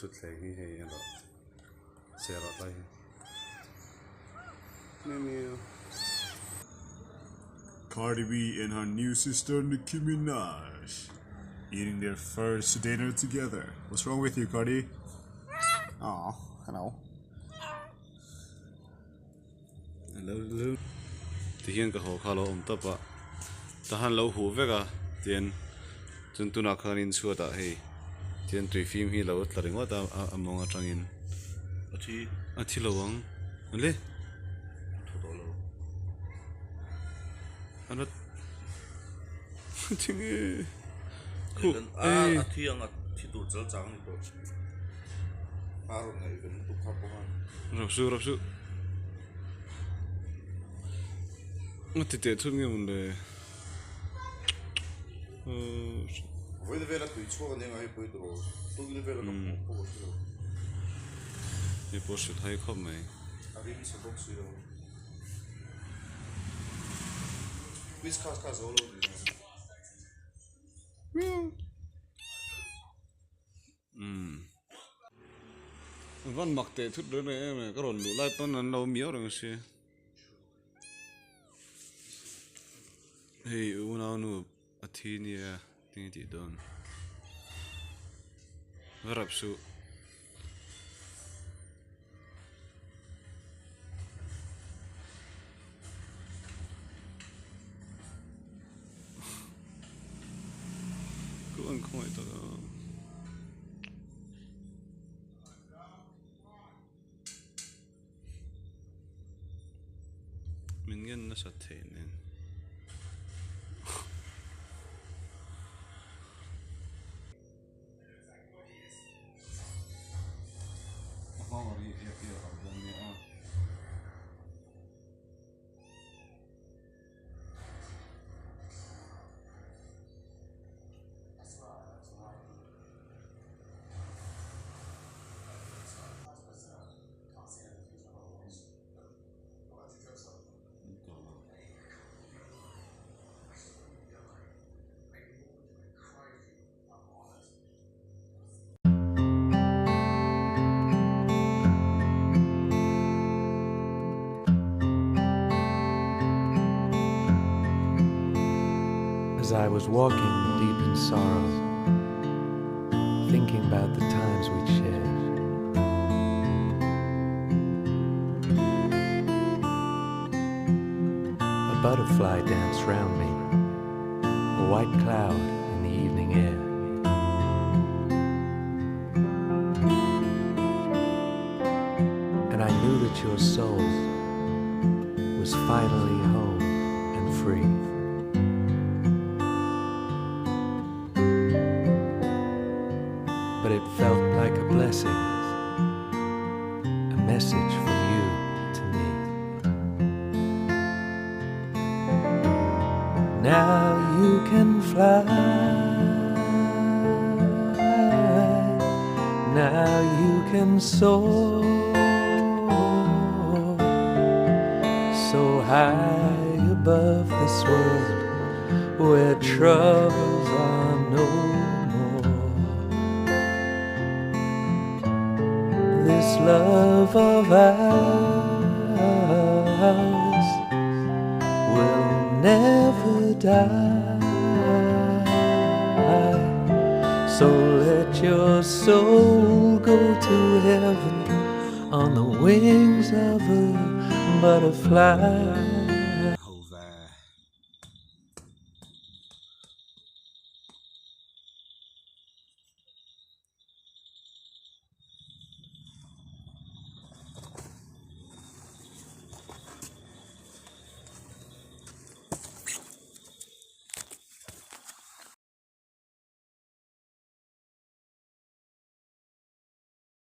thut thei hi hei alo sera lai Mimi Cardi B and her new sister Nicki Minaj eating their first dinner together. What's wrong with you, Cardi? Oh, hello. Hello. Ti hian ka ho khalo tapa ta han lo hu veka tian chun tuna khanin chuata hei tian tui film hi lo tlaring wa ta among atangin athi lowang le thotolo anat tinge ku athi ang athi tu chal chang ni to paron ngai ben tu kha pohan rapsu ngati te thun nge mun le voi de vera tu ichko ne ngai poi to tu de vera no po to ni post thai khom mai arim se box yo quiz ka zolo văn mặc tệ chút đứa này em có rồn đủ lại tôn là lâu miếu rồi chứ hey u nào nu Athenia tiếng gì đó varap su cứ ăn không ai đó mình nghe nó sẽ thế nên As I was walking deep in sorrow, thinking about the times we'd shared, a butterfly danced round me, a white cloud in the evening air. And I knew that your soul was finally home and free. But it felt like a blessing, a message from you to me. Now you can fly, now you can soar, so high above this world where troubles are no more. This love of ours will never die. So let your soul go to heaven on the wings of a butterfly.